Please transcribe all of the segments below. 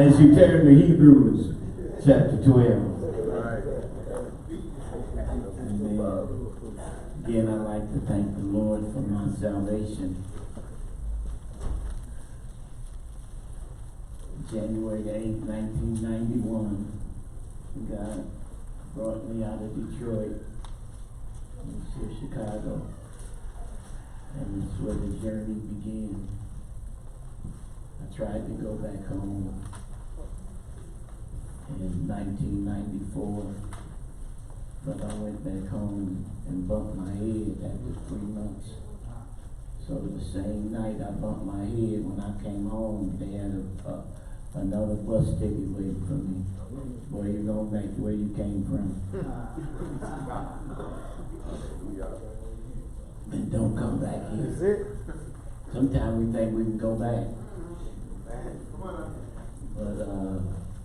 As you turn to Hebrews chapter 12. Amen. Again, I'd like to thank the Lord for my salvation. January 8, 1991, God brought me out of Detroit into Chicago. And that's where the journey began. I tried to go back home in 1994, but I went back home and bumped my head after 3 months. So the same night I bumped my head, when I came home, they had another bus ticket waiting for me. Boy, you're going back to where you came from. And don't come back here. Sometimes we think we can go back. But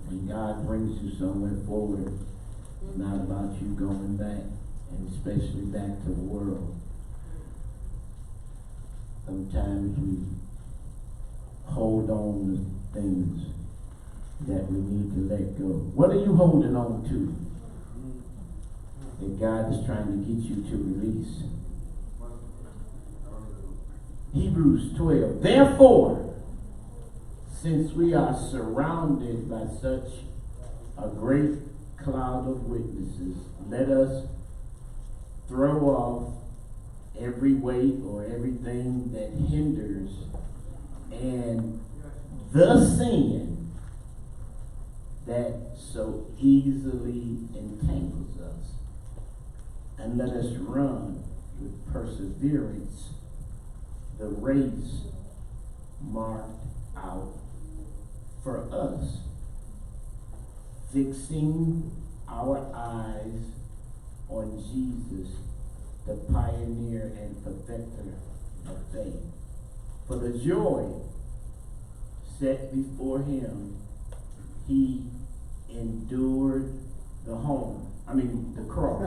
when God brings you somewhere forward, it's not about you going back, and especially back to the world. Sometimes we hold on to things that we need to let go. What are you holding on to that God is trying to get you to release? Hebrews 12. Therefore, since we are surrounded by such a great cloud of witnesses, let us throw off every weight or everything that hinders and the sin that so easily entangles us, and let us run with perseverance the race marked out for us, fixing our eyes on Jesus, the pioneer and perfecter of faith. For the joy set before him, he endured the cross.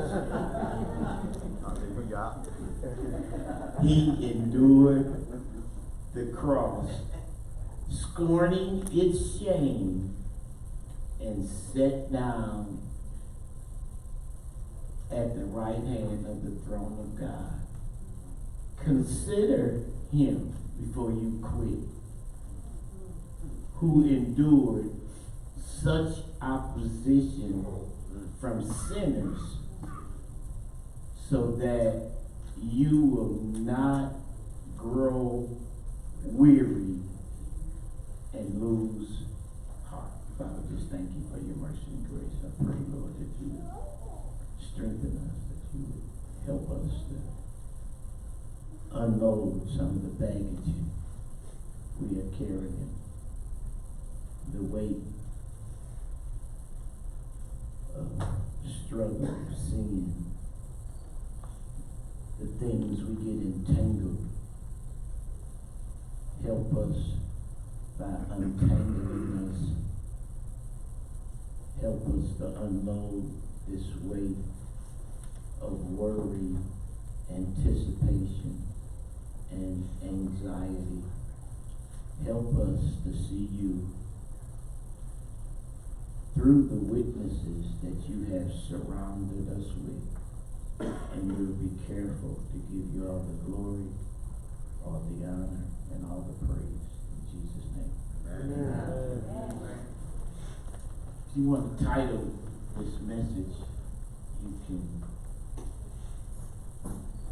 He endured the cross, scorning its shame, and sat down at the right hand of the throne of God. Consider him before you quit, who endured such opposition from sinners, so that you will not grow weary and lose heart. Father, just thank you for your mercy and grace. I pray, Lord, that you would strengthen us, that you would help us to unload some of the baggage we are carrying, the weight of struggle, sin, the things we get entangled. Help us by untangling us. Help us to unload this weight of worry, anticipation, and anxiety. Help us to see you through the witnesses that you have surrounded us with. And we'll be careful to give you all the glory, all the honor, and all the praise. In Jesus' name. Amen. If you want to title this message, you can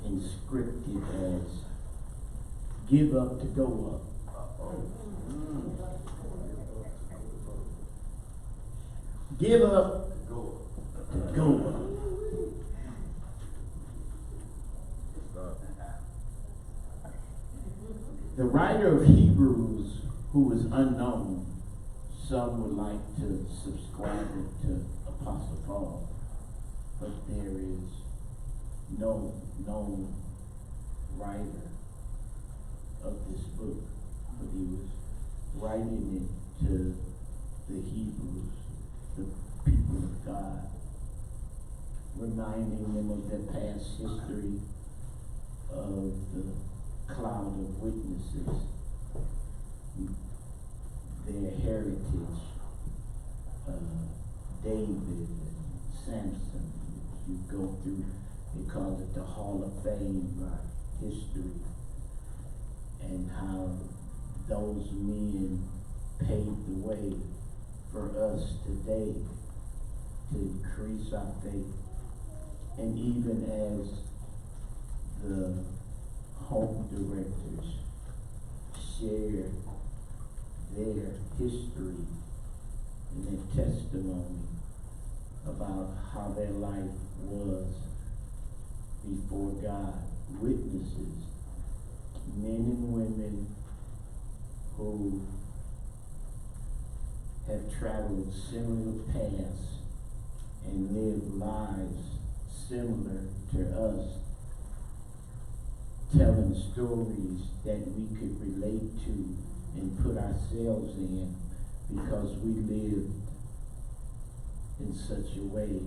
inscript it as "Give Up to Go Up." Give up to go up. The writer of Hebrews, who is unknown, some would like to subscribe it to Apostle Paul, but there is no known writer of this book. But he was writing it to the Hebrews, the people of God, reminding them of their past history, of the cloud of witnesses, their heritage, David and Samson. You go through, they call it the Hall of Fame history, and how those men paved the way for us today to increase our faith. And even as the home directors share their history and their testimony about how their life was before God, witnesses, men and women who have traveled similar paths and lived lives similar to us, telling stories that we could relate to and put ourselves in, because we lived in such a way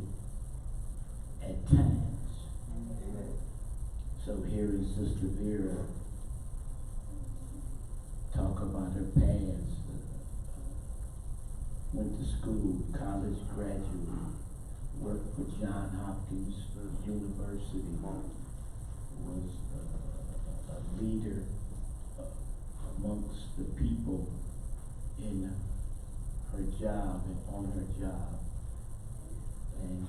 at times. So here is Sister Vera talk about her past. Went to school, college graduate, worked for Johns Hopkins University, was a leader amongst the people in her job and on her job, and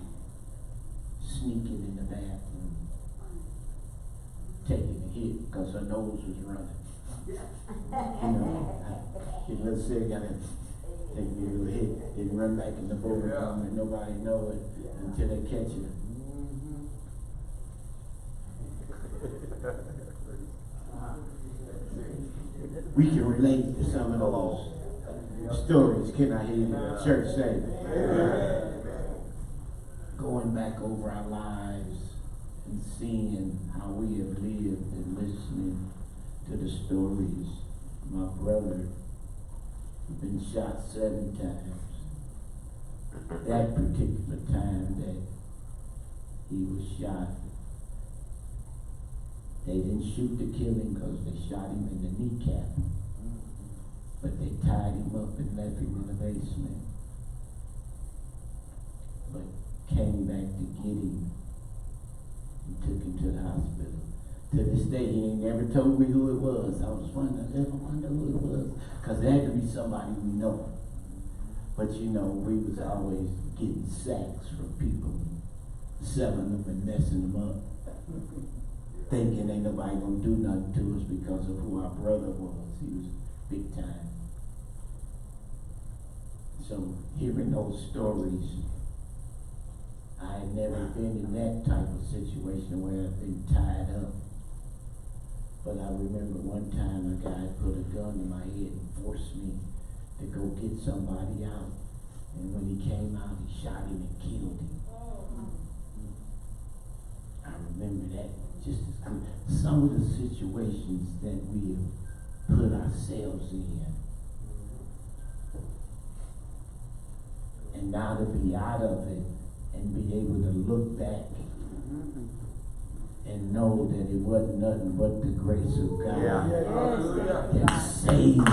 sneaking in the bathroom, taking a hit because her nose was running. You know, let's say I gotta take me a little hit, then run back in the boardroom and nobody know it until they catch you. We can relate to some of those stories. Can I hear the church say? Going back over our lives and seeing how we have lived and listening to the stories. My brother been shot 7 times. That particular time that he was shot, they didn't shoot to kill him because they shot him in the kneecap. But they tied him up and left him in the basement. But came back to get him and took him to the hospital. To this day, he ain't never told me who it was. I was wondering, I wonder who it was. Because it had to be somebody we know. But you know, we was always getting sacks from people, selling them and messing them up. Thinking ain't nobody gonna do nothing to us because of who our brother was. He was big time. So hearing those stories, I had never been in that type of situation where I've been tied up. But I remember one time a guy put a gun in my head and forced me to go get somebody out. And when he came out, he shot him and killed him. I remember that just as good. Some of the situations that we have put ourselves in. And now to be out of it and be able to look back and know that it wasn't nothing but the grace of God that saved us.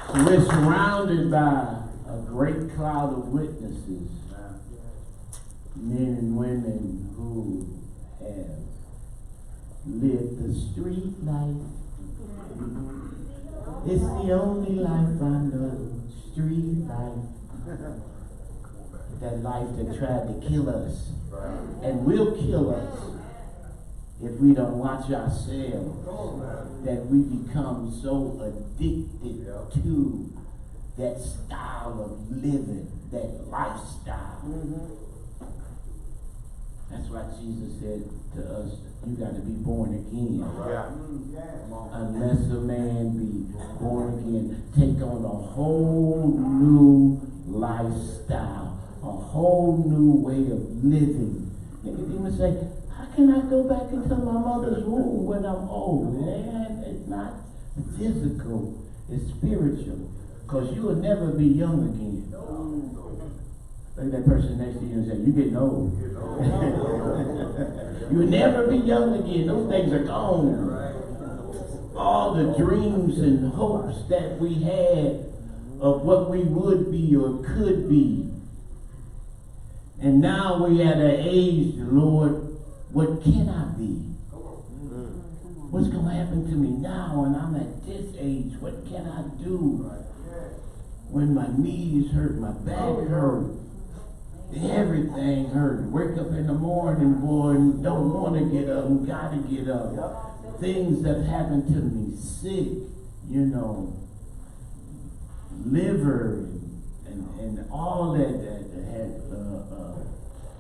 So we're surrounded by a great cloud of witnesses, men and women who have lived the street life. It's the only life I know, street life. That life that tried to kill us and will kill us if we don't watch ourselves, that we become so addicted to that style of living, that lifestyle. That's why Jesus said to us, you got to be born again. Unless a man be born again, take on a whole new lifestyle, a whole new way of living. Nicodemus say, how can I go back into my mother's womb when I'm old? Man, it's not physical, it's spiritual. Because you will never be young again. Look at that person next to you and say, you're getting old. You'll never be young again. Those things are gone. All the dreams and hopes that we had of what we would be or could be. And now we're at an age, Lord, what can I be? What's going to happen to me now when I'm at this age? What can I do? When my knees hurt, my back hurt, everything hurt. Wake up in the morning, boy, and don't want to get up and got to get up. Things that happened to me, sick, you know, liver and all that had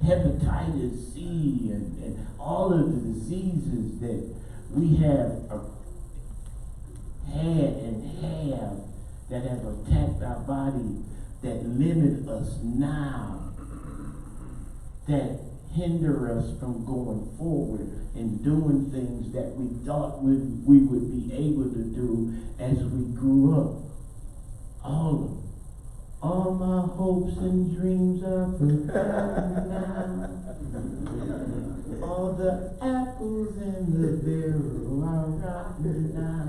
hepatitis C and all of the diseases that we have had and have that have attacked our body, that limit us now, that hinder us from going forward and doing things that we thought we would be able to do as we grew up. All my hopes and dreams are forgotten now. All the apples in the barrel are rotten now.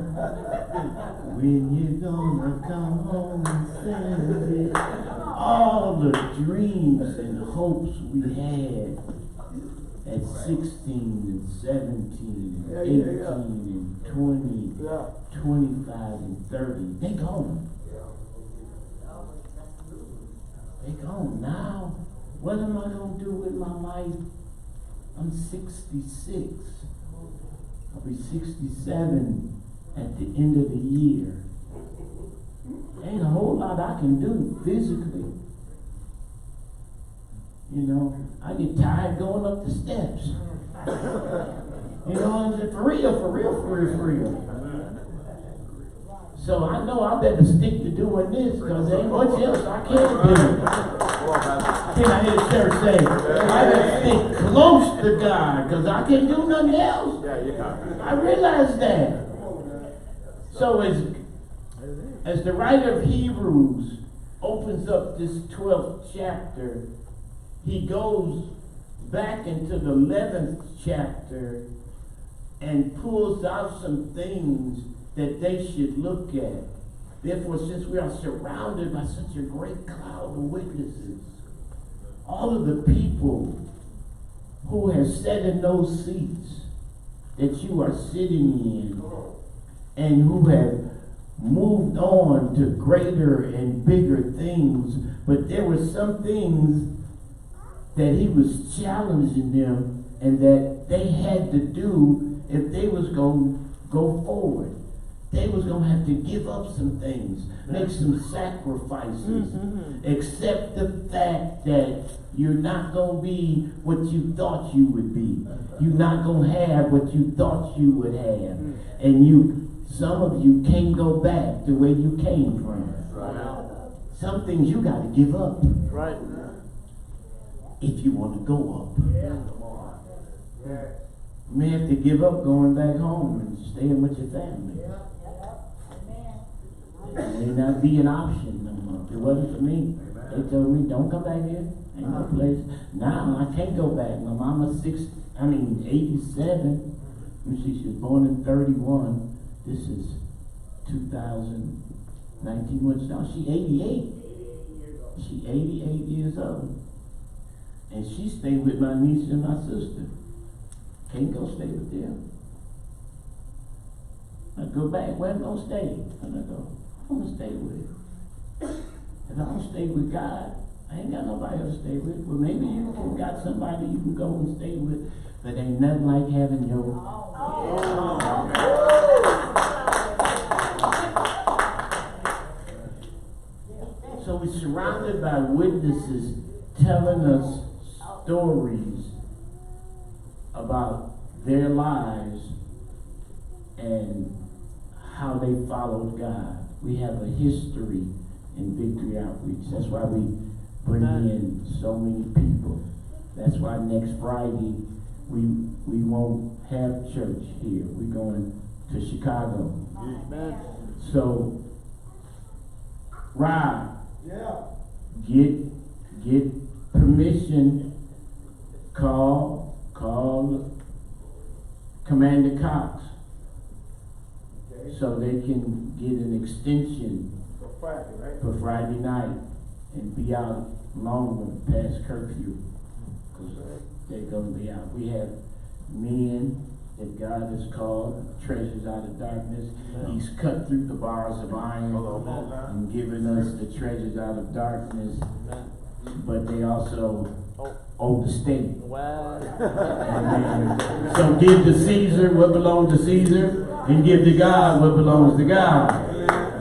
When you gonna come home and send it? All the dreams and hopes we had at 16 and 17 and 18 and 20, 25 and 30, they gone. They gone now. What am I going to do with my life? I'm 66. I'll be 67 at the end of the year. Ain't a whole lot I can do physically. You know, I get tired going up the steps. You know what I'm saying? For real. So I know I better stick to doing this because there ain't much else I can do. Can I hear the church say, I better stick close to God because I can't do nothing else. I realize that. So as the writer of Hebrews opens up this 12th chapter, he goes back into the 11th chapter and pulls out some things that they should look at. Therefore, since we are surrounded by such a great cloud of witnesses, all of the people who have sat in those seats that you are sitting in and who have moved on to greater and bigger things, but there were some things that he was challenging them and that they had to do if they was going to go forward. They was going to have to give up some things, make some sacrifices, accept the fact that you're not going to be what you thought you would be. You're not going to have what you thought you would have. And some of you can't go back to where you came from. Right. Some things you got to give up. Right. If you want to go up. You may have to give up going back home and staying with your family. It may not be an option no more. It wasn't for me. They told me, don't come back here. Ain't no place. Now I can't go back. My mama's 87. She was born in 31. This is 2019. What's now? She 88. She 88 years old. And she stayed with my niece and my sister. Can't go stay with them. I go back. Where am I going to stay? And I go, I'm going to stay with him. If I don't stay with God, I ain't got nobody else to stay with. Well, maybe you got somebody you can go and stay with, but ain't nothing like having your... So we're surrounded by witnesses telling us stories about their lives and how they followed God. We have a history in Victory Outreach. That's why we bring in so many people. That's why next Friday we won't have church here. We're going to Chicago. Amen. So, Rob, get permission. Call Commander Cox so they can get an extension for Friday night and be out longer past curfew, because they're going to be out. We have men that God has called treasures out of darkness. He's cut through the bars of iron and given us the treasures out of darkness, but they also owe the state. Wow. So give to Caesar what belongs to Caesar, and give to God what belongs to God.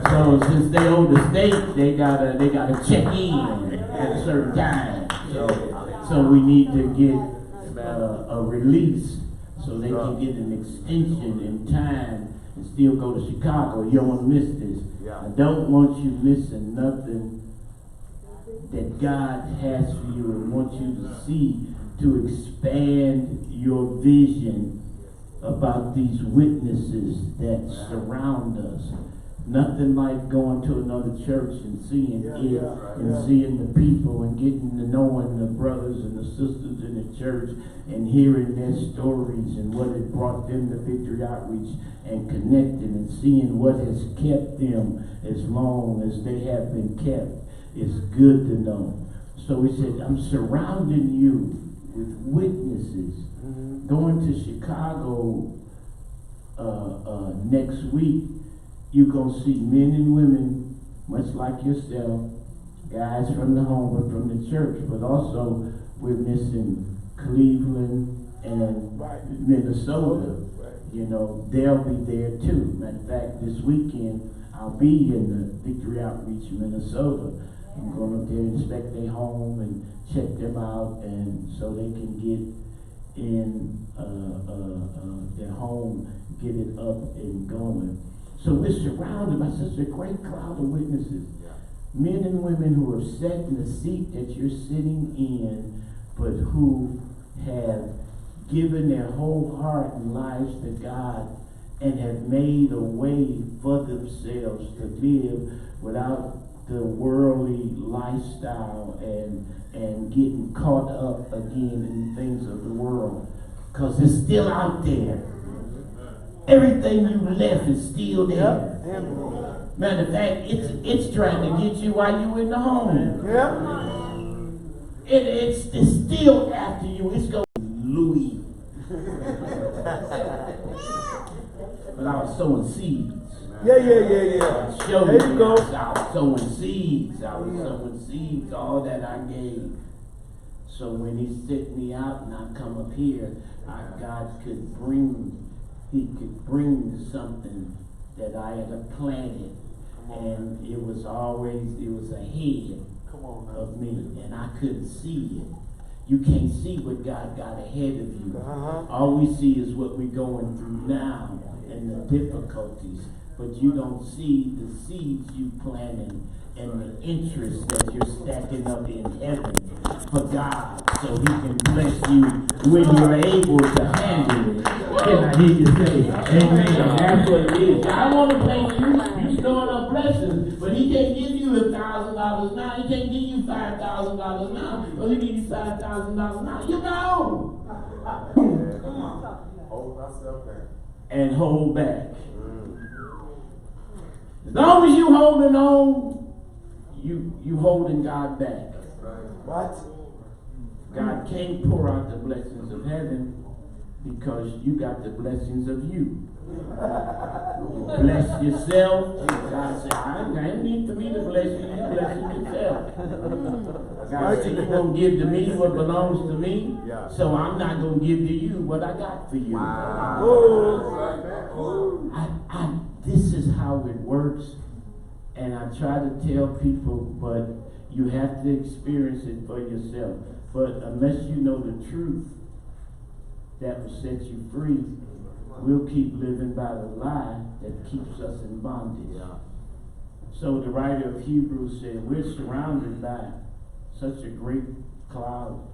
So since they owe the state, they gotta check in at a certain time. So we need to get a release so they can get an extension in time and still go to Chicago. You don't want to miss this. I don't want you missing nothing that God has for you and wants you to see, to expand your vision about these witnesses that surround us. Nothing like going to another church and seeing seeing the people and getting to knowing the brothers and the sisters in the church and hearing their stories and what it brought them to Victory Outreach and connecting and seeing what has kept them as long as they have been kept. It's good to know. So he said, I'm surrounding you with witnesses. Going to Chicago next week, you're going to see men and women, much like yourself, guys from the home or from the church, but also we're missing Cleveland and Minnesota. You know, they'll be there too. Matter of fact, this weekend, I'll be in the Victory Outreach, Minnesota. I'm going up there and inspect their home and check them out, and so they can get in their home, get it up and going. So we're surrounded by such a great cloud of witnesses. Men and women who have sat in the seat that you're sitting in, but who have given their whole heart and lives to God and have made a way for themselves to live without the worldly lifestyle and getting caught up again in things of the world. Because it's still out there. Everything you left is still there. Yep. Matter of fact, it's trying to get you while you in the home. Yep. It's still after you. It's going Louis. But I was sowing seeds. Yeah. I showed There you go. I was sowing seeds. I was sowing seeds, all that I gave. So when he sent me out and I come up here, God could bring something that I had planted. And it was ahead of me, and I couldn't see it. You can't see what God got ahead of you. All we see is what we're going through now and the difficulties, but you don't see the seeds you planted and the interest that you're stacking up in heaven for God, so he can bless you when you're able to handle it. And I hear you say, amen. That's what it is. I want to bless you. You storing up blessings, but he can't give you $1,000 now. He can't give you $5,000 now. Or he give you $5,000 now. You know. Come on. Hold myself back. And hold back. As long as you holding on, you holding God back. What? God can't pour out the blessings of heaven because you got the blessings of you. You bless yourself. God said, I ain't need for me to bless you. You bless yourself. God said, you won't give to me what belongs to me, so I'm not going to give to you what I got for you. Wow. This is how it works. And I try to tell people, but you have to experience it for yourself. But unless you know the truth that will set you free, we'll keep living by the lie that keeps us in bondage. So the writer of Hebrews said, we're surrounded by such a great cloud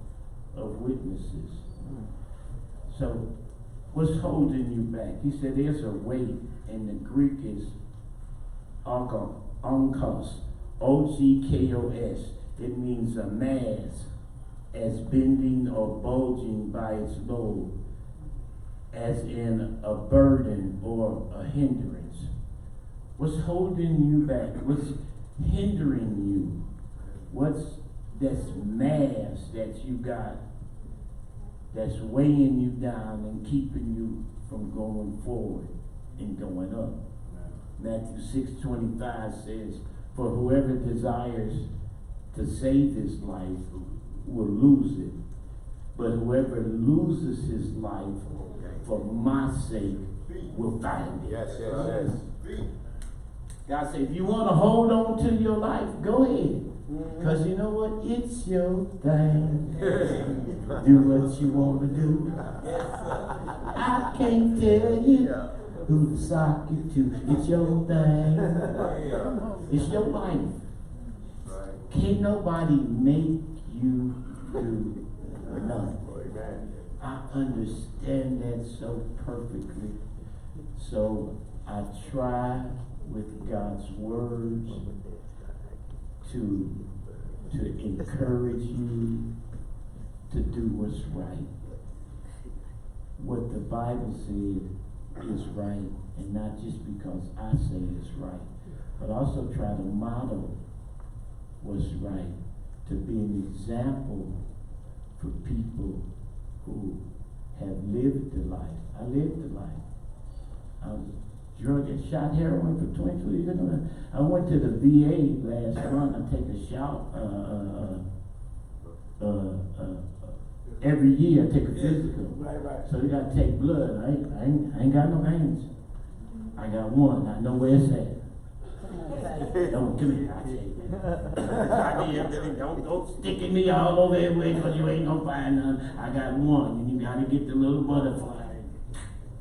of witnesses. So what's holding you back? He said there's a weight, and the Greek is onkos, O-G-K-O-S. It means a mass, as bending or bulging by its load, as in a burden or a hindrance. What's holding you back? What's hindering you? What's this mass that you got that's weighing you down and keeping you from going forward and going up? Matthew 6:25 says, for whoever desires to save his life will lose it. But whoever loses his life for my sake will find it. Yes. God said, if you want to hold on to your life, go ahead. Because you know what? It's your thing. Do what you want to do. I can't tell you who to sock it to. It's your thing. It's your life. Can't nobody make you do nothing. I understand that so perfectly. So I try with God's words to encourage you to do what's right. What the Bible said is right, and not just because I say it's right, but also try to model what's right, to be an example for people who have lived the life. I lived the life. I was drug and shot heroin for 22 years. I went to the VA last month. I take a shot every year. I take a physical. Right. So you got to take blood. I ain't got no hands. I got one. I know where it's at. Don't give me that. Don't stick me all over everywhere because you ain't gonna find none. I got one, and you gotta get the little butterfly.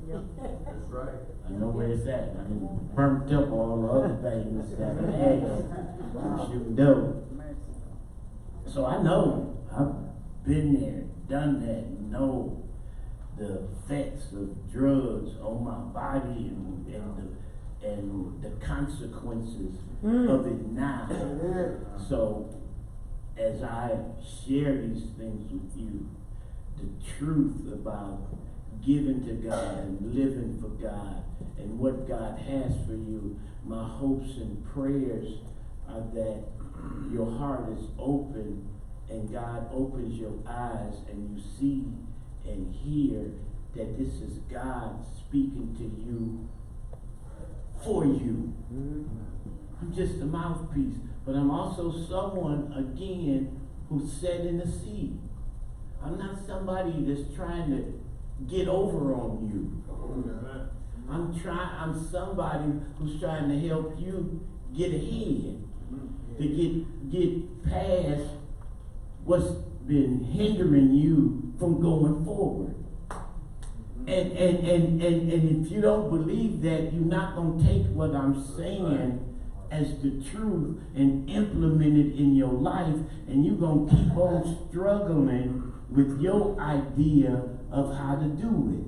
That's right. I know where it's at. I done burnt up all the other things that I had from shooting dope. So I know. I've been there, done that, know the effects of drugs on my body and the consequences of it now. So as I share these things with you, the truth about giving to God and living for God and what God has for you, my hopes and prayers are that your heart is open and God opens your eyes and you see and hear that this is God speaking to you for you. I'm just a mouthpiece, but I'm also someone, again, who's set in the seat. I'm not somebody that's trying to get over on you. I'm somebody who's trying to help you get ahead, to get past what's been hindering you from going forward. And if you don't believe that, you're not going to take what I'm saying as the truth and implement it in your life, and you're going to keep on struggling with your idea of how to do it.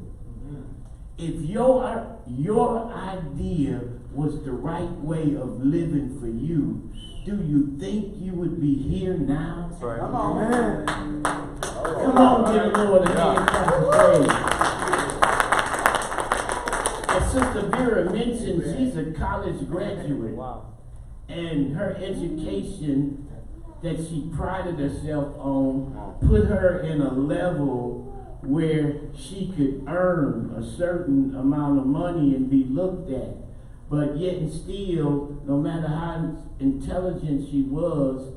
If your idea was the right way of living for you, do you think you would be here now? That's right. Come on, man. Come on, give the Lord a hand clap of praise. As Sister Vera mentioned, she's a college graduate. Wow. And her education that she prided herself on put her in a level where she could earn a certain amount of money and be looked at. But yet and still, no matter how intelligent she was,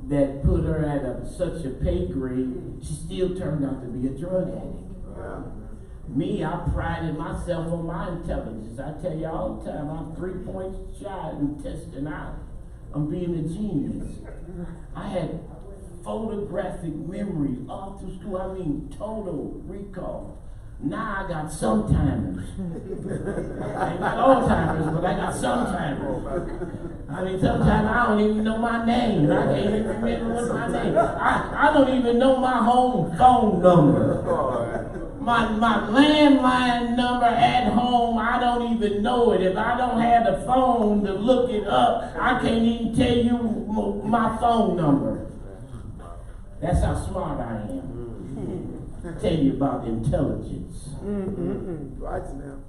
that put her at such a pay grade, she still turned out to be a drug addict. Me, I prided myself on my intelligence. I tell you all the time, I'm 3 points shy in testing out. I'm being a genius. I had photographic memory all through school. I mean, total recall. Now I got sometimers. I ain't got all timers, but I got sometimers. I mean, sometimes I don't even know my name. I can't even remember what's my name. I don't even know my home phone number. My landline number at home, I don't even know it. If I don't have the phone to look it up, I can't even tell you my phone number. That's how smart I am. Tell you about intelligence. Right now.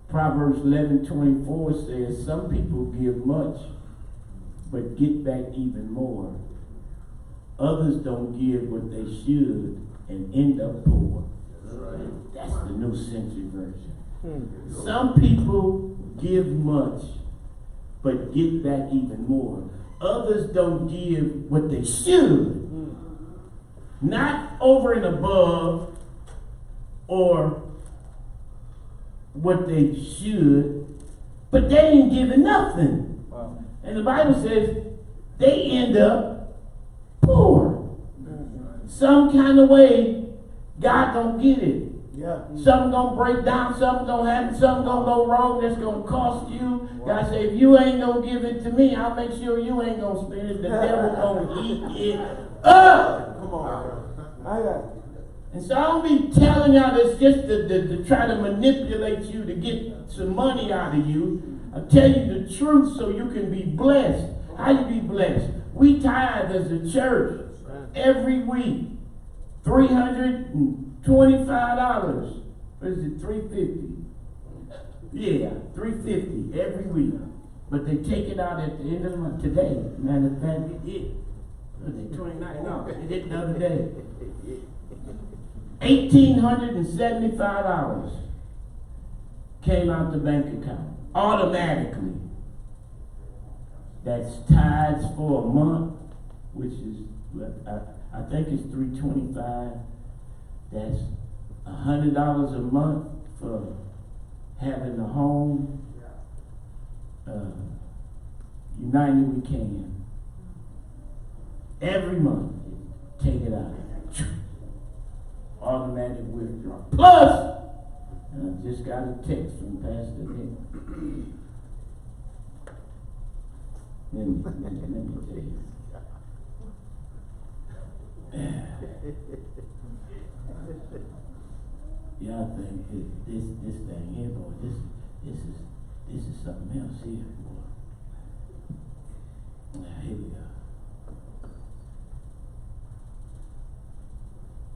Proverbs 11:24 says, some people give much, but get back even more. Others don't give what they should and end up poor. That's the New Century Version. Some people give much, but get back even more. Others don't give what they should. Not over and above or what they should, but they ain't giving nothing. Wow. And the Bible says they end up poor. Some kind of way, God gonna get it. Yeah. Something gonna break down, something gonna happen, something gonna go wrong that's gonna cost you. God say, if you ain't gonna give it to me, I'll make sure you ain't gonna spend it. The devil gonna eat it up. Come on. I got it. And so I don't be telling y'all this just to try to manipulate you to get some money out of you. I tell you the truth so you can be blessed. How you be blessed? We tithe as a church every week. $325. What is it? $350. Yeah, $350 every week. But they take it out at the end of the month. Today, matter of fact, it did. Was it 29? No, it did the other day. $1,875 came out the bank account automatically. That's tithes for a month, which is I think it's $325. That's $100 a month for having a home. United We Can. Every month, take it out. Automatic withdrawal. Plus, and I just got a text from Pastor Nick. Let me tell you. Y'all think this thing here, boy, this is something else here, boy. Now here we go.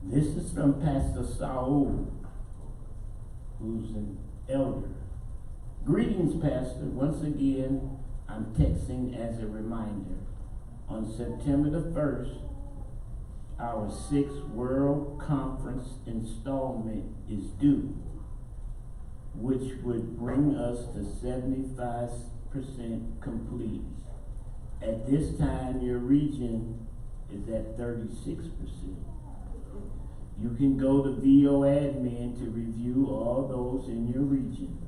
This is from Pastor Saul, who's an elder. Greetings, Pastor. Once again, I'm texting as a reminder. On September the 1st, our 6th World Conference installment is due, which would bring us to 75% complete. At this time, your region is at 36%. You can go to VO Admin to review all those in your region.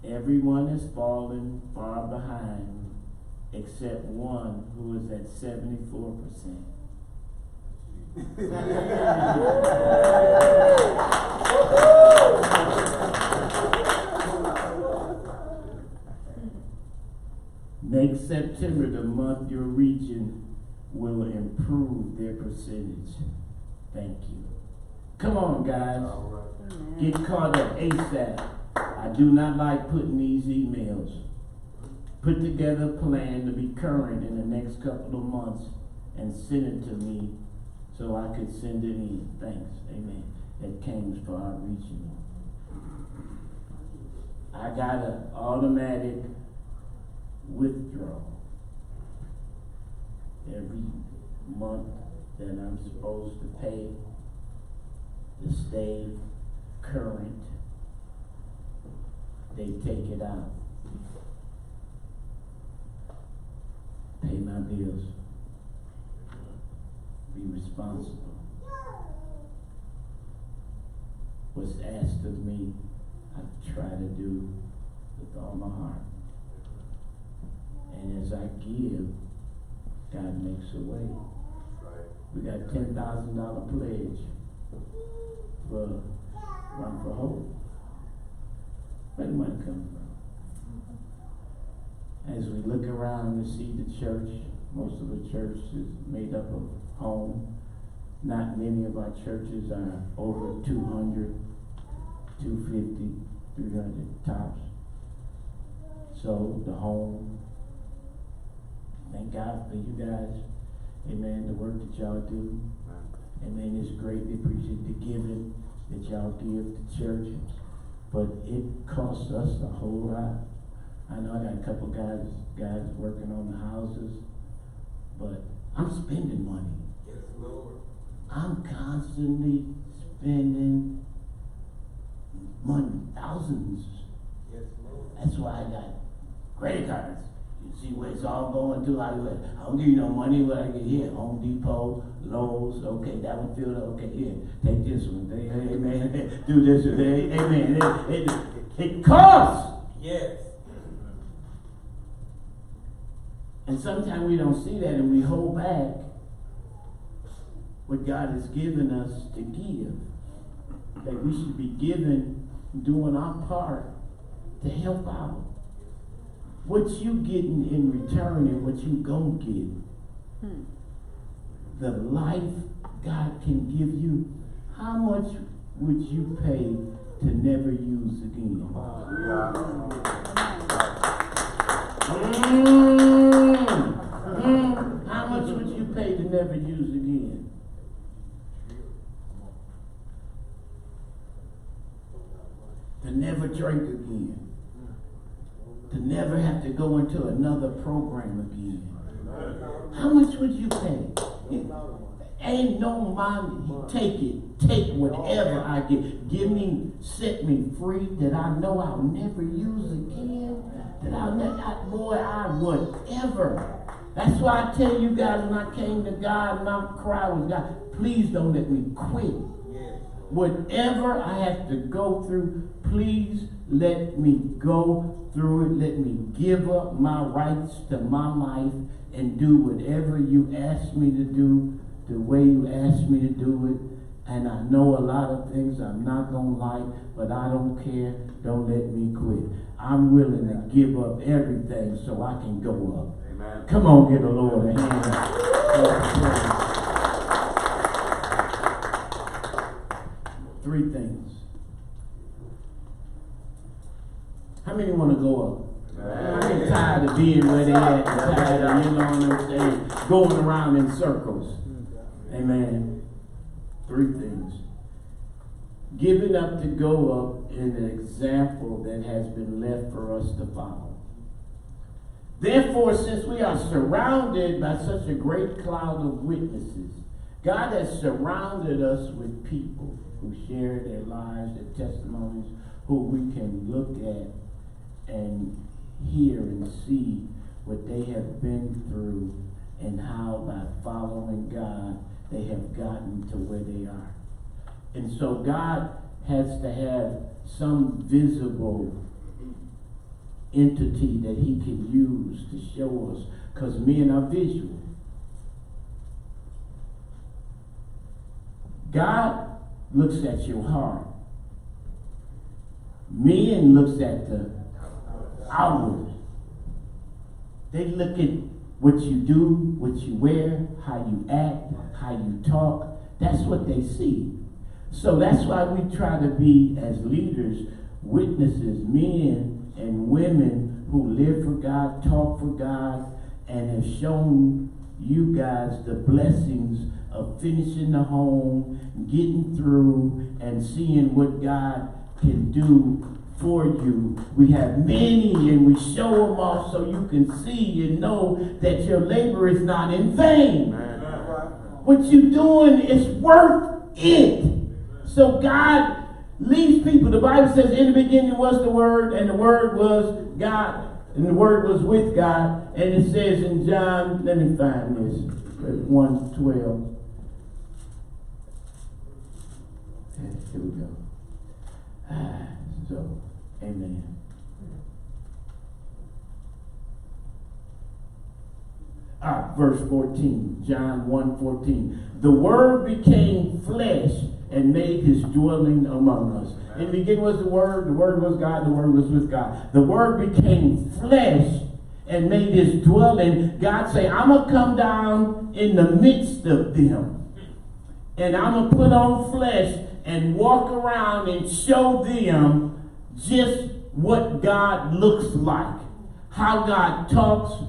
Everyone has fallen far behind except one who is at 74%. Make September the month your region will improve their percentage. Thank you. Come on, guys. Get caught up ASAP. I do not like putting these emails. Put together a plan to be current in the next couple of months and send it to me so I could send it in. Thanks. Amen. That came for our regional. I got an automatic withdrawal every month that I'm supposed to pay to stay current. They take it out. Pay my bills. Be responsible. What's asked of me, I try to do with all my heart. And as I give, God makes a way. We got $10,000 pledge for Run for Hope. Where the money come from? As we look around and see the church, most of the church is made up of home. Not many of our churches are over 200, 250, 300 tops. So the home, thank God for you guys. Amen. The work that y'all do. Amen. It's greatly appreciated. The giving that y'all give to church. But it costs us a whole lot. I know I got a couple guys working on the houses, but I'm spending money. Yes, Lord. I'm constantly spending money, thousands. Yes, Lord. That's why I got credit cards. You see where it's all going to. I don't give you no money when I get here. Home Depot, Lowe's, okay, that one filled up. Okay, here, take this one. Amen. Do this one. Amen. It costs. Yes. And sometimes we don't see that and we hold back what God has given us to give. That we should be giving, doing our part to help out. What you getting in return and what you gonna get. The life God can give you, how much would you pay to never use again? How much would you pay to never use again? To never drink again. To never have to go into another program again. How much would you pay? Ain't no money. Take whatever I get. Give me, set me free that I know I'll never use again. That I'll never, whatever. That's why I tell you guys when I came to God and I cried with God, please don't let me quit. Whatever I have to go through, please let me go through it. Let me give up my rights to my life and do whatever you ask me to do, the way you ask me to do it. And I know a lot of things I'm not going to like, but I don't care. Don't let me quit. I'm willing to give up everything so I can go up. Amen. Come on, give the Lord a hand. Three things. How many want to go up? I'm tired of being where they at, and tired of, you know what I'm saying, going around in circles. Amen. Three things. Giving up to go up in an example that has been left for us to follow. Therefore, since we are surrounded by such a great cloud of witnesses, God has surrounded us with people who share their lives, their testimonies, who we can look at and hear and see what they have been through and how by following God they have gotten to where they are. And so God has to have some visible entity that he can use to show us, because men are visual. God looks at your heart. Men looks at the outward. They look at what you do, what you wear, how you act, how you talk. That's what they see. So that's why we try to be, as leaders, witnesses, men and women who live for God, talk for God, and have shown you guys the blessings of finishing the home, getting through, and seeing what God can do for you. We have many, and we show them off so you can see and know that your labor is not in vain. What you're doing is worth it. So God leads people. The Bible says in the beginning was the Word, and the Word was God, and the Word was with God. And it says in John, let me find this, 1:12. Here we go. So, amen. Verse 14, John 1:14. The Word became flesh and made his dwelling among us. In the beginning was the Word was God, the Word was with God. The Word became flesh and made his dwelling. God say, I'm going to come down in the midst of them. And I'm going to put on flesh and walk around and show them just what God looks like. How God talks,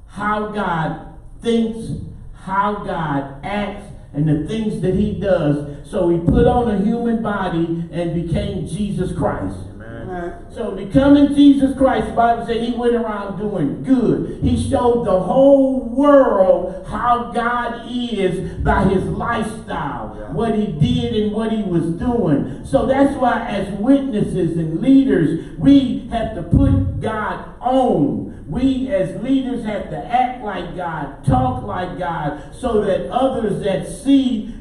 how God thinks, how God acts, and the things that he does. So he put on a human body and became Jesus Christ. Amen. So becoming Jesus Christ, the Bible said he went around doing good. He showed the whole world how God is by his lifestyle, what he did and what he was doing. So that's why as witnesses and leaders, we have to put God on. We as leaders have to act like God, talk like God, so that others that see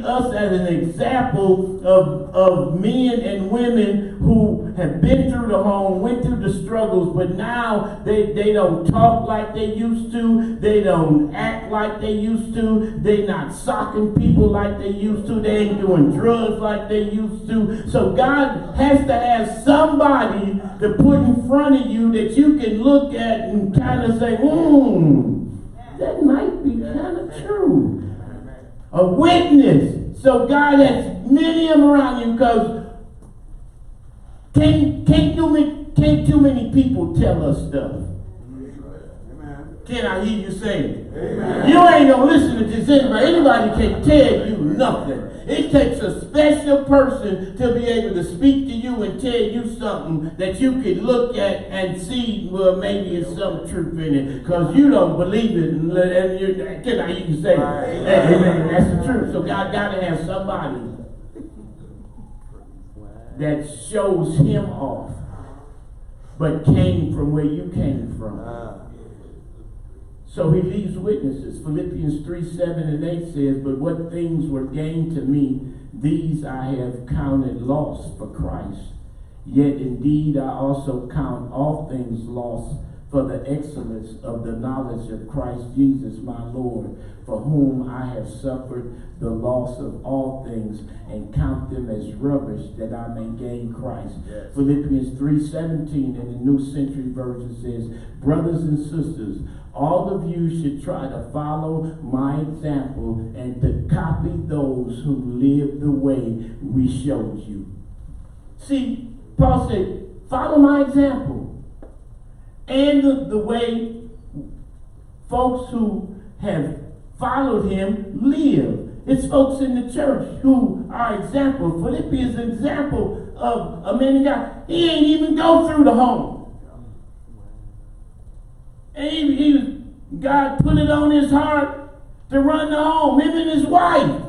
us as an example of men and women who have been through the home, went through the struggles, but now they don't talk like they used to, they don't act like they used to, they're not socking people like they used to, they ain't doing drugs like they used to. So God has to have somebody to put in front of you that you can look at and kind of say, that might be kind of true. A witness. So God has many of them around you, because can't too many people tell us stuff. Can I hear you say it? Amen. You ain't gonna listen to just anybody. Anybody can tell you nothing. It takes a special person to be able to speak to you and tell you something that you can look at and see, well, maybe it's some truth in it, because you don't believe it. And can I hear you say it? Amen. That's the truth. So God got to have somebody that shows him off, but came from where you came from. So he leaves witnesses. Philippians 3:7-8 says, but what things were gained to me, these I have counted loss for Christ. Yet indeed I also count all things lost for the excellence of the knowledge of Christ Jesus my Lord, for whom I have suffered the loss of all things, and count them as rubbish, that I may gain Christ. Yes. Philippians 3:17 in the New Century Version says, brothers and sisters, all of you should try to follow my example and to copy those who live the way we showed you. See, Paul said, follow my example. And the way folks who have followed him live. It's folks in the church who are example. Philippians is an example of a man of God. He ain't even go through the home. And God put it on his heart to run the home, him and his wife.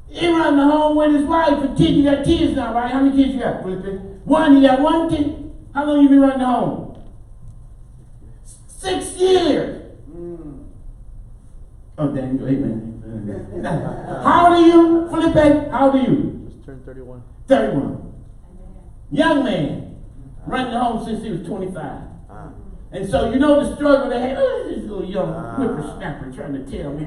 He run the home with his wife and kids. You got kids now, right? How many kids you got, Philippians? One, you got one kid? How long you been running the home? 6 years. Oh, Daniel, amen. How old are you, Felipe? How old are you? Just turned 31. 31. Young man. Running the home since he was 25. And so you know the struggle they had. Oh, this little young whippersnapper trying to tell me.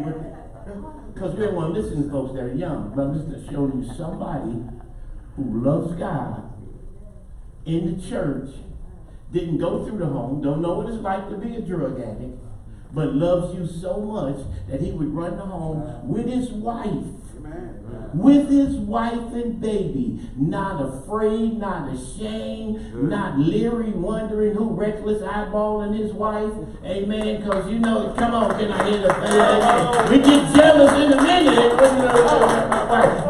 Because we don't want to listen to folks that are young. But I'm just showing you somebody who loves God in the church, didn't go through the home, don't know what it's like to be a drug addict, but loves you so much that he would run the home with his wife. With his wife and baby, not afraid, not ashamed, not leery, wondering who reckless eyeballing his wife. Amen. Because you know, come on, can I hear the family? We get jealous in a minute.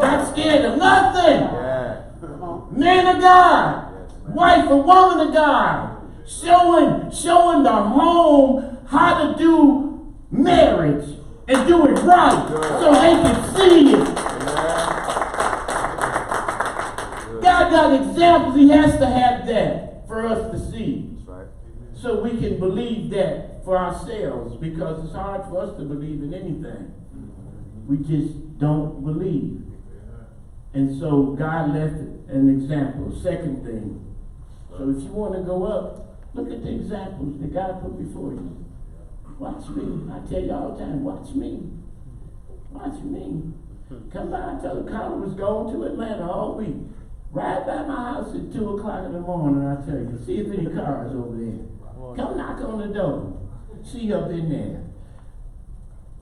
Not scared of nothing. Man of God, wife, a woman of God, showing the home how to do marriage and do it right so they can see it. God got examples. He has to have that for us to see. So we can believe that for ourselves, because it's hard for us to believe in anything. We just don't believe. And so God left an example. Second thing. So if you want to go up, look at the examples that God put before you. Watch me. I tell you all the time, watch me. Watch me. Come by and tell the Carter was going to Atlanta all week. Ride by my house at 2 o'clock in the morning, I tell you. See if any cars over there. Come knock on the door. See up in there.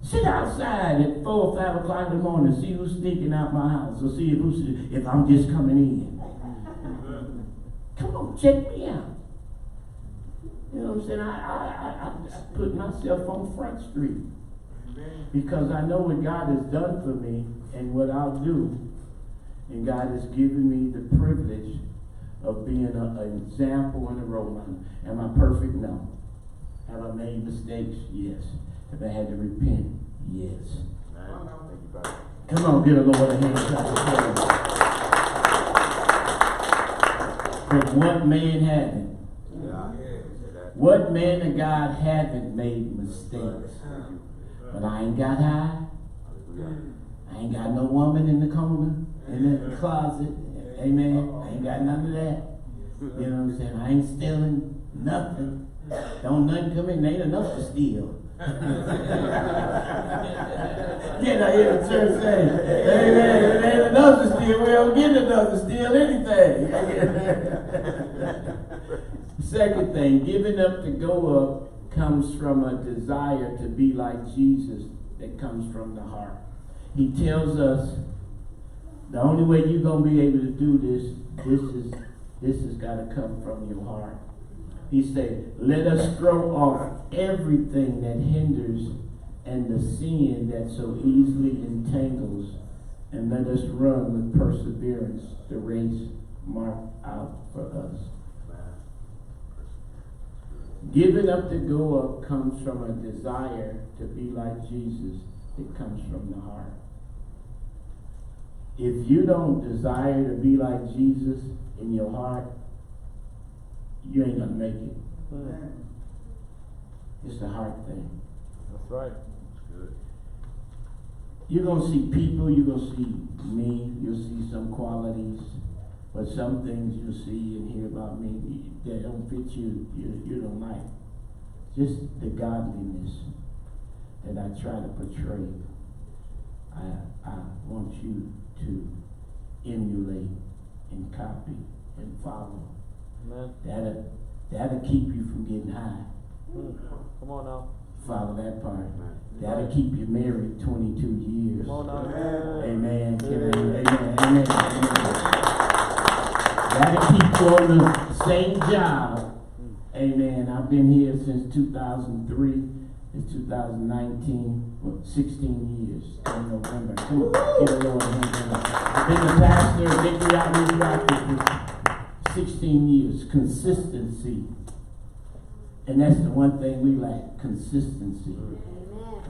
Sit outside at 4 or 5 o'clock in the morning. See who's sneaking out my house. Or see if I'm just coming in. Come on, check me out. You know what I'm saying? I put myself on Front Street because I know what God has done for me and what I'll do. And God has given me the privilege of being an example and a role model. Am I perfect? No. Have I made mistakes? Yes. Have I had to repent? Yes. Come on, give the Lord a hand clap. But what man hasn't? What man of God haven't made mistakes? But I ain't got high. I ain't got no woman in the corner, in the closet. Amen. I ain't got none of that. You know what I'm saying? I ain't stealing nothing. Don't nothing come in. There ain't enough to steal. Get out here to church saying, amen. It ain't enough to steal. We don't get enough to steal anything. Second thing, giving up to go up comes from a desire to be like Jesus that comes from the heart. He tells us the only way you're going to be able to do this has got to come from your heart. He said, let us throw off everything that hinders and the sin that so easily entangles, and let us run with perseverance the race marked out for us. Giving up to go up comes from a desire to be like Jesus. It comes from the heart. If you don't desire to be like Jesus in your heart, you ain't gonna make it. It's the heart thing. That's right. You're gonna see people, you're gonna see me, you'll see some qualities, but some things you'll see and hear about me that don't fit that you don't like. Just the godliness that I try to portray. I want you to emulate and copy and follow. Amen. That'll keep you from getting high. Come on now. Follow that part. That'll keep you married 22 years. Come on now. Amen. Amen. That'll keep you on the same job. Amen. I've been here since 2003. It's 2019. Well, 16 years in November. Come on, get a Lord hand. I've been the pastor of Victory Outreach Baptist for 16 years. Consistency. And that's the one thing we lack, consistency. Amen.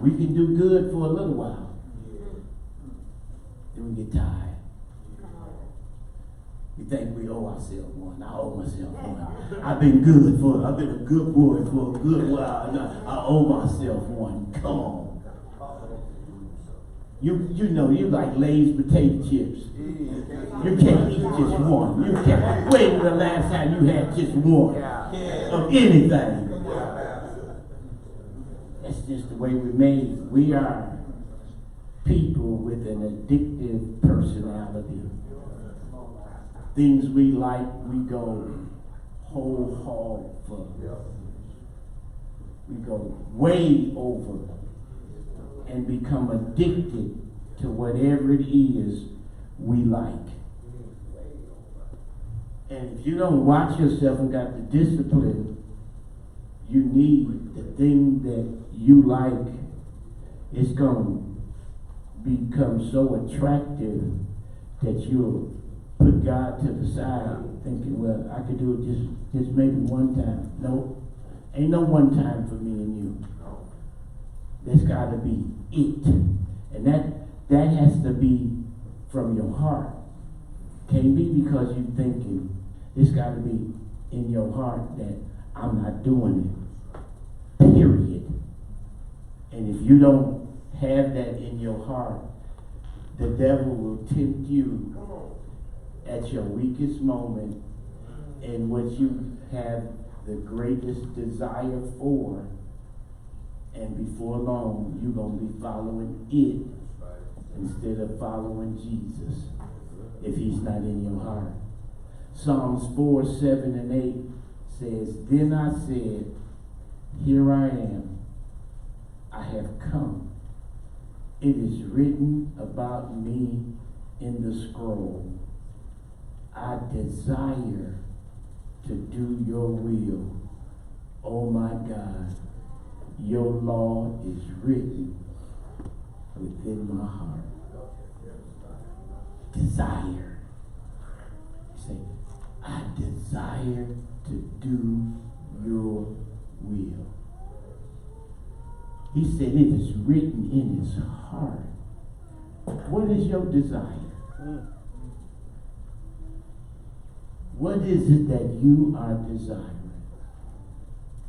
We can do good for a little while. Then we get tired. We think we owe ourselves one. I owe myself one. I've been a good boy for a good while. I owe myself one. Come on. You know, you like Lay's potato chips. You can't eat just one. You can't. When the last time you had just one of anything? That's just the way we're made. We are people with an addictive personality. Things we like, we go whole hog for. We go way over and become addicted to whatever it is we like. And if you don't watch yourself and got the discipline you need, the thing that you like is going to become so attractive that you'll put God to the side thinking, well, I could do it just maybe one time. No, ain't no one time for me and you. There's got to be it. And that has to be from your heart. Can't be because you're thinking. It's got to be in your heart that I'm not doing it. Period. And if you don't have that in your heart, the devil will tempt you at your weakest moment and what you have the greatest desire for, and before long you're going to be following it instead of following Jesus if he's not in your heart. Psalms 4, 7, and 8 says, Then I said, Here I am, I have come. It is written about me in the scroll. I desire to do your will. Oh my God, your law is written within my heart. Desire. Say, I desire to do your will. He said it is written in his heart. What is your desire? What is it that you are desiring?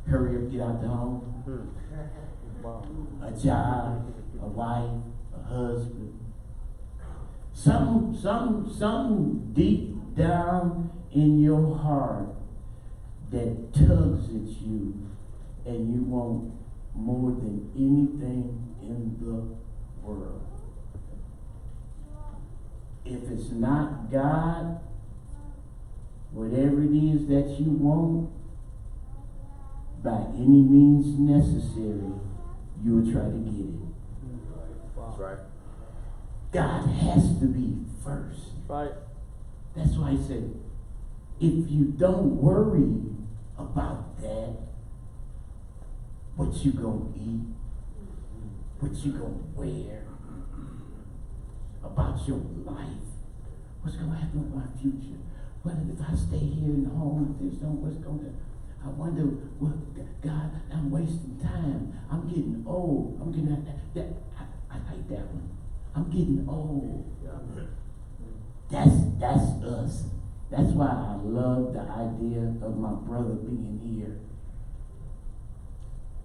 Hurry up, get out the home. A job, a wife, a husband. Something deep down in your heart that tugs at you and you want more than anything in the world. If it's not God, whatever it is that you want, by any means necessary, you will try to get it. That's right. God has to be first. Right. That's why he said, if you don't worry about that, what you gonna eat, what you gonna wear, about your life, what's gonna happen with my future? What if I stay here in the home? If there's no, what's gonna? I wonder. Well, God, I'm wasting time. I'm getting old. I'm getting that. I like that one. I'm getting old. That's us. That's why I love the idea of my brother being here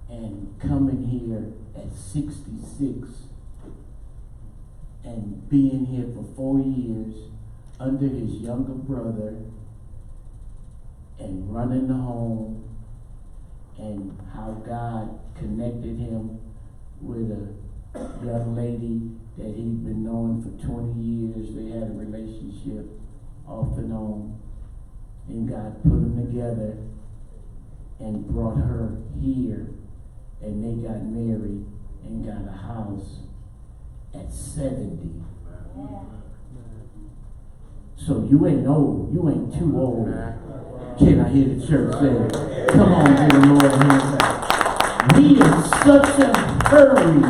and coming here at 66 and being here for 4 years under his younger brother and running the home, and how God connected him with a young lady that he'd been knowing for 20 years. They had a relationship off and on, and God put them together and brought her here, and they got married and got a house at 70. So you ain't old, you ain't too old. Can I hear the church say, come on, give the Lord a hand. We in such a hurry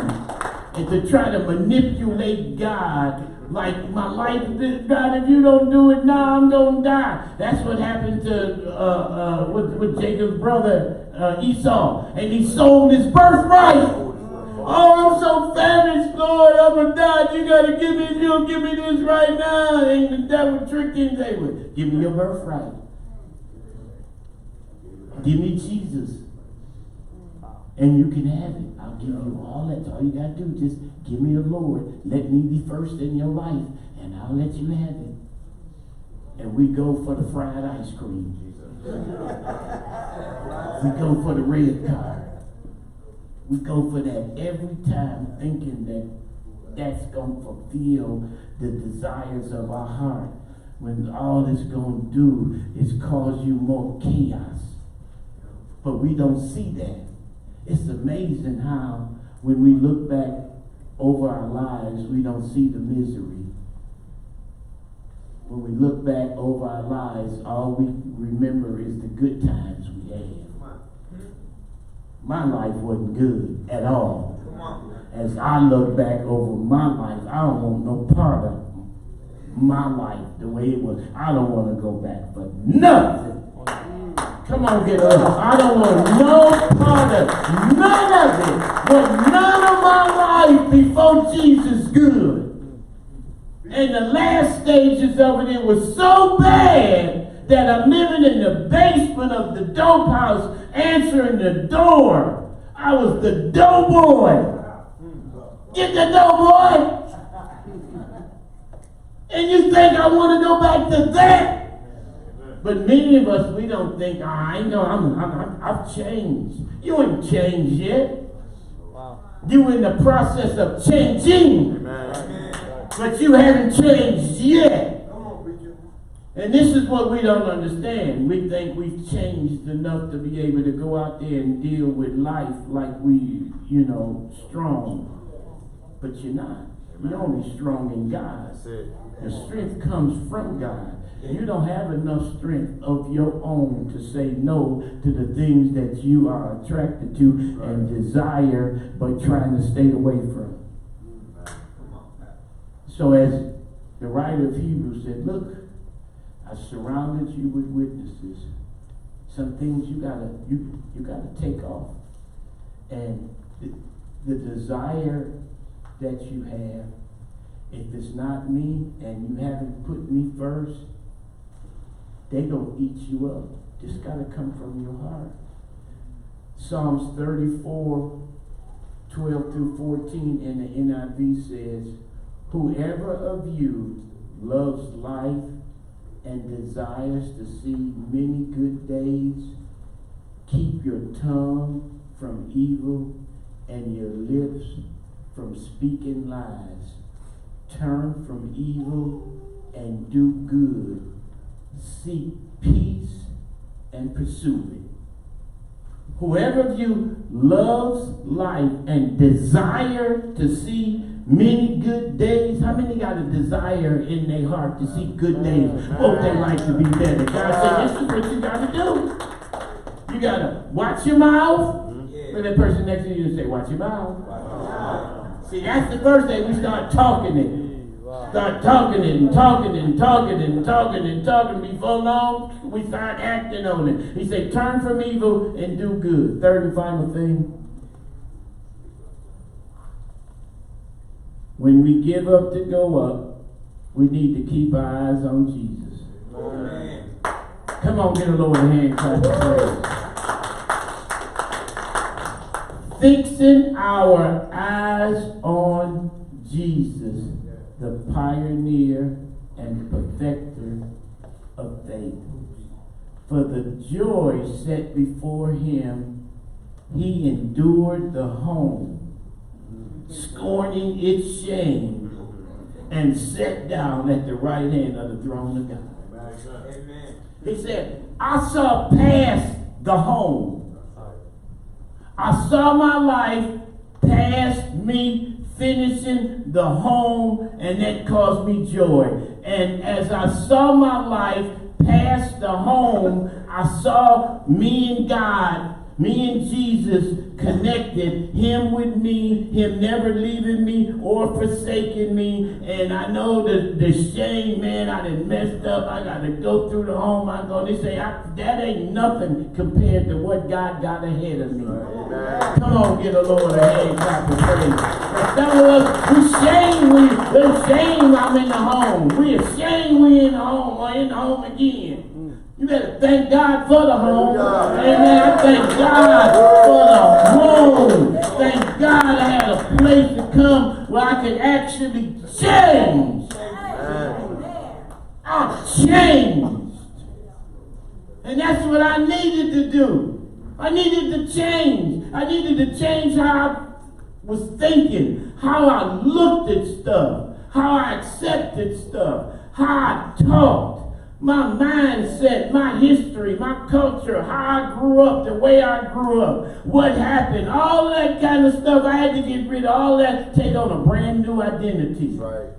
and to try to manipulate God, like my life, God, if you don't do it now, I'm going to die. That's what happened to with Jacob's brother Esau, and he sold his birthright. Oh, I'm so famished, Lord, I'm going to die. You got to give me, if you don't give me this right now. And the devil tricked him and say, well, give me your birthright. Give me Jesus. And you can have it. I'll give you all that. All you got to do is just give me the Lord. Let me be first in your life, and I'll let you have it. And we go for the fried ice cream. We go for the red car. We go for that every time, thinking that that's going to fulfill the desires of our heart, when all it's going to do is cause you more chaos. But we don't see that. It's amazing how when we look back over our lives, we don't see the misery. When we look back over our lives, all we remember is the good times we had. My life wasn't good at all. As I look back over my life, I don't want no part of my life the way it was. I don't want to go back for nothing. Come on, get up. I don't want no part of none of it. But none of my life before Jesus good. And the last stages of it, it was so bad that I'm living in the basement of the dope house, answering the door. I was the dope boy. Get the dope boy. And you think I want to go back to that? But many of us, we don't think, I know I've changed. You ain't changed yet. Wow. You in the process of changing. Amen. But you haven't changed yet. And this is what we don't understand. We think we've changed enough to be able to go out there and deal with life like we, strong. But you're not. You're only strong in God. The strength comes from God. You don't have enough strength of your own to say no to the things that you are attracted to and desire, but trying to stay away from. So as the writer of Hebrews said, look, I surrounded you with witnesses. Some things you gotta take off. And the desire that you have, if it's not me and you haven't put me first, they gonna eat you up. Just gotta come from your heart. Psalms 34, 12 through 14 in the NIV says, whoever of you loves life and desires to see many good days, keep your tongue from evil and your lips from speaking lies. Turn from evil and do good. Seek peace and pursue it. Whoever of you loves life and desire to see many good days. How many got a desire in their heart to see good days? Hope they like to be better. God said, this is what you got to do. You got to watch your mouth. Look at that person next to you and say, watch your mouth. See, that's the first thing. We start talking it. Start talking it and talking and talking and talking and talking. Before long, we start acting on it. He said, turn from evil and do good. Third and final thing. When we give up to go up, we need to keep our eyes on Jesus. Amen. Come on, get a Lord a hand clap of praise. Fixing our eyes on Jesus, the pioneer and perfecter of faith. For the joy set before him, he endured the home, scorning its shame, and sat down at the right hand of the throne of God. Amen. He said, I saw past the home. I saw my life past me finishing the home, and that caused me joy. And as I saw my life past the home, I saw me and God, me and Jesus connected, him with me, him never leaving me or forsaking me. And I know the shame, man, I done messed up. I got to go through the home. I'm going to say, that ain't nothing compared to what God got ahead of me. Amen. Come on, give the Lord a hand clap of praise. Some of us, we're ashamed I'm in the home. We're ashamed we're in the home or in the home again. You better thank God for the home. Amen. I thank God for the home. Thank God I had a place to come where I could actually change. I changed. And that's what I needed to do. I needed to change. I needed to change how I was thinking, how I looked at stuff, how I accepted stuff, how I talked. My mindset, my history, my culture, how I grew up, the way I grew up, what happened, all that kind of stuff. I had to get rid of all that, take on a brand new identity. Right.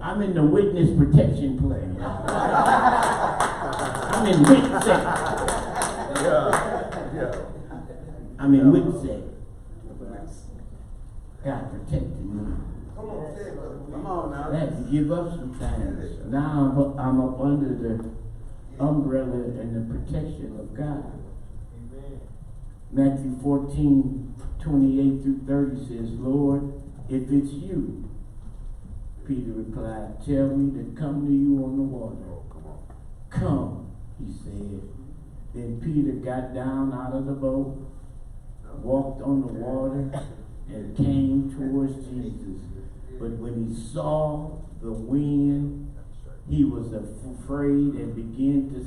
I'm in the witness protection plan. I'm in WITSEC. I'm in WITSEC. God protected me. Come on now. I had to give up some things. Now I'm up under the umbrella and the protection of God. Amen. Matthew 14:28 through 30 says, Lord, if it's you, Peter replied, tell me to come to you on the water. Come, he said. Then Peter got down out of the boat, walked on the water, and came towards Jesus. But when he saw the wind, he was afraid and began to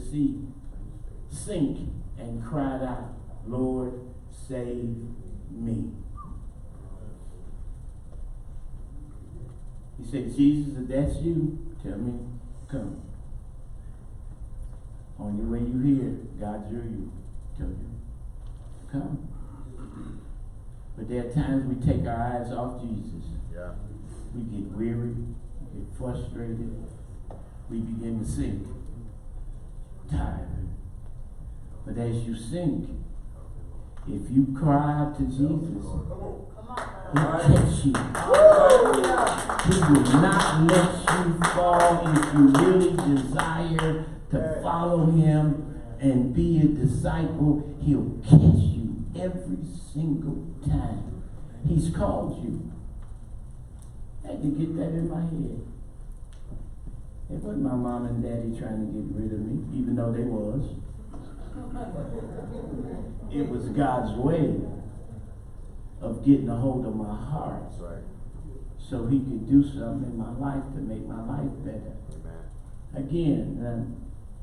sink and cried out, Lord, save me. He said, Jesus, if that's you, tell me, come. Only way you hear, God drew you. Tell you, come. But there are times we take our eyes off Jesus. Yeah. We get weary, we get frustrated, we begin to sink, tired. But as you sink, if you cry out to Jesus, he'll catch you. He will not let you fall if you really desire to follow him and be a disciple. He'll catch you every single time he's called you. I had to get that in my head. It wasn't my mom and daddy trying to get rid of me, even though they was. It was God's way of getting a hold of my heart. That's right. So he could do something in my life to make my life better. Amen. Again,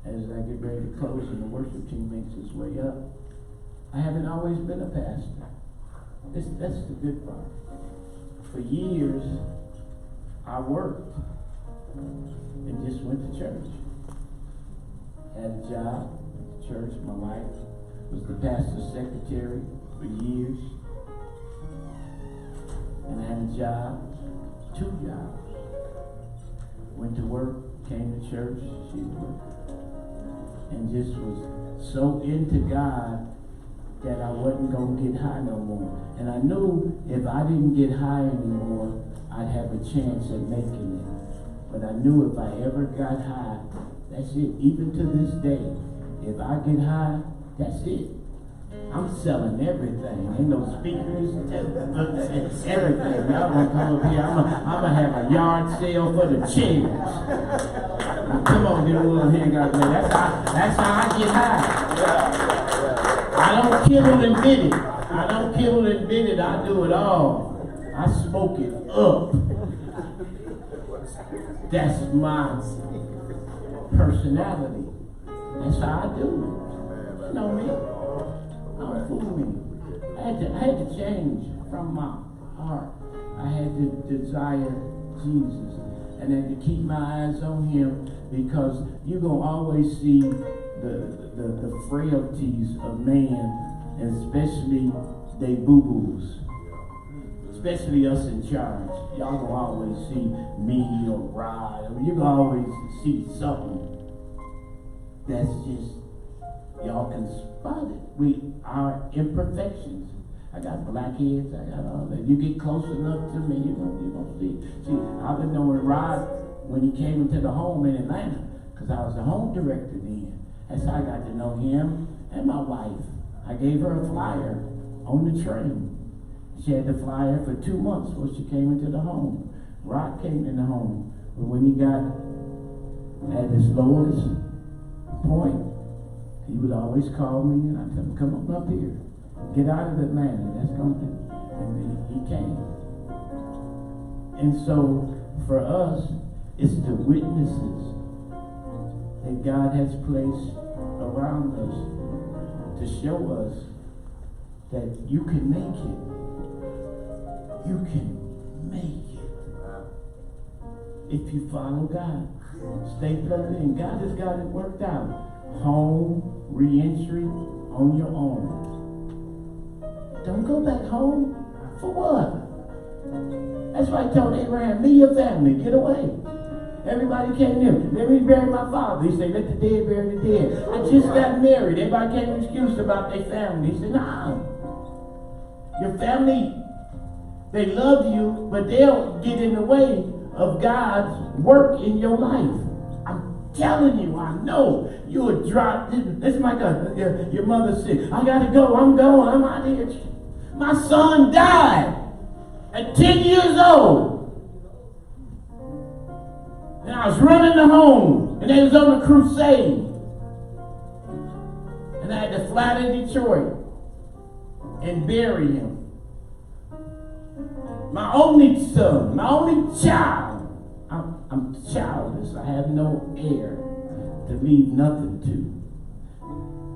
as I get ready to close and the worship team makes its way up, I haven't always been a pastor. That's the good part. For years, I worked and just went to church. Had a job at the church. My wife was the pastor's secretary for years. And I had a job, 2 jobs. Went to work, came to church, she worked. And just was so into God that I wasn't going to get high no more. And I knew if I didn't get high anymore, I'd have a chance at making it. But I knew if I ever got high, that's it. Even to this day, if I get high, that's it. I'm selling everything. Ain't no speakers, everything. Y'all gonna come up here. I'm gonna have a yard sale for the chairs. Come on, get a little hand out there. That's how I get high. I don't kibble and bid it. I don't kibble and bid it. I do it all. I smoke it up. That's my personality. That's how I do it. You know me. had to change from my heart. I had to desire Jesus. And then to keep my eyes on him, because you're going to always see the frailties of man, and especially they boo-boos. Especially us in charge. Y'all gonna always see me or Rod. I mean, you're gonna always see something that's just, y'all can spot it. We are imperfections. I got blackheads, I got all that. You get close enough to me, you're gonna see. See, I've been knowing Rod when he came into the home in Atlanta, because I was the home director then. That's how I got to know him and my wife. I gave her a flyer on the train. She had the flyer for 2 months before she came into the home. Rod came in the home. But when he got at his lowest point, he would always call me and I'd tell him, come up here. Get out of Atlanta. That's going to do. And then he came. And so for us, it's the witnesses that God has placed around us to show us that you can make it. You can make it. If you follow God. Stay plugged in. God has got it worked out. Home, re-entry, on your own. Don't go back home. For what? That's why I told Abraham, me your family, get away. Everybody came in. Let me bury my father. He said, let the dead bury the dead. I just got married. Everybody came with excuse about their family. He said, nah. Your family, they love you, but they'll get in the way of God's work in your life. I'm telling you, I know you'll drop. It's like your mother said, I gotta go, I'm going, I'm out here. My son died at 10 years old. And I was running the home, and they was on a crusade. And I had to fly to Detroit and bury him. My only son, my only child. I'm childless. I have no heir to leave nothing to.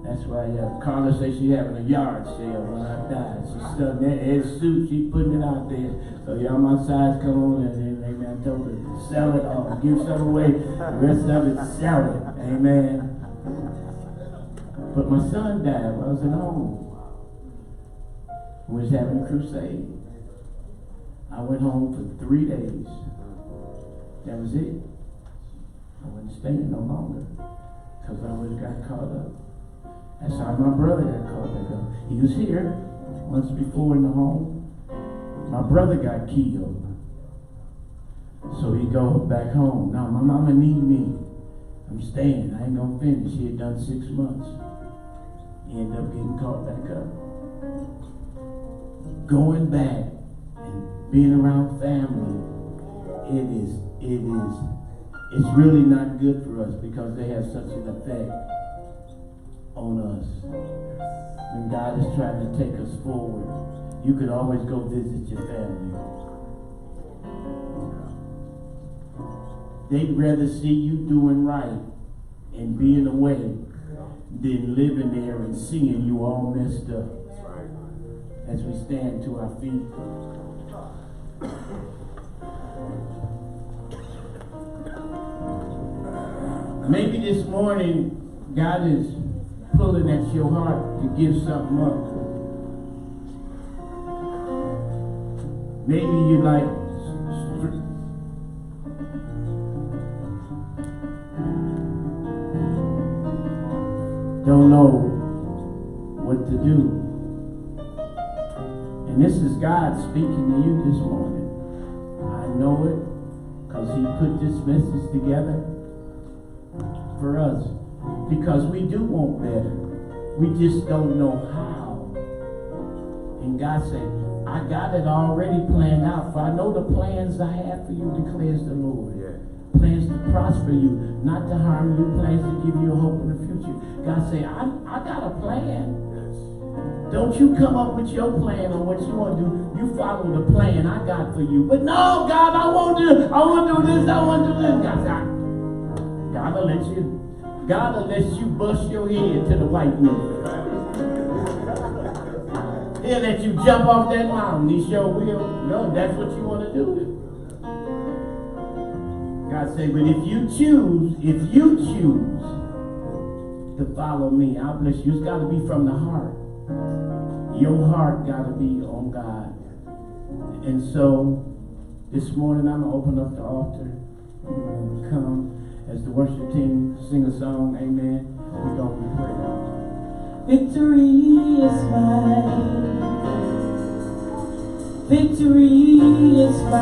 That's why Carla says she's having a yard sale when I die. She's stuck that Ed suit, she's putting it out there. So y'all my size come on and amen. I told her, sell it all, give some away. The rest of it, sell it. Amen. But my son died when I was at home. We was having a crusade. I went home for 3 days. That was it. I wasn't staying no longer because I would have got caught up. That's how my brother got caught up. He was here once before in the home. My brother got killed. So he go back home. Now my mama need me. I'm staying. I ain't gonna finish. He had done 6 months. He ended up getting caught back up. Going back and being around family, it's really not good for us because they have such an effect on us. When God is trying to take us forward, you could always go visit your family. They'd rather see you doing right and being away than living there and seeing you all messed up. As we stand to our feet. Maybe this morning God is pulling at your heart to give something up. Maybe you like don't know what to do. And this is God speaking to you this morning. I know it because he put this message together for us. Because we do want better. We just don't know how. And God said, I got it already planned out. For I know the plans I have for you, declares the Lord. Yeah. Plans to prosper you, not to harm you, plans to give you a hope in the future. God said, I got a plan. Don't you come up with your plan on what you want to do. You follow the plan I got for you. But no, God, I want to do this, I want to do this. God said, God will let you bust your head to the white man. He'll let you jump off that mountain. He sure will. No, that's what you want to do. God said, but if you choose to follow me, I'll bless you. It's got to be from the heart. Your heart got to be on God. And so, this morning I'm going to open up the altar. I'm going to come as the worship team sing a song. Amen. We're going to pray. Victory is mine. Victory is mine.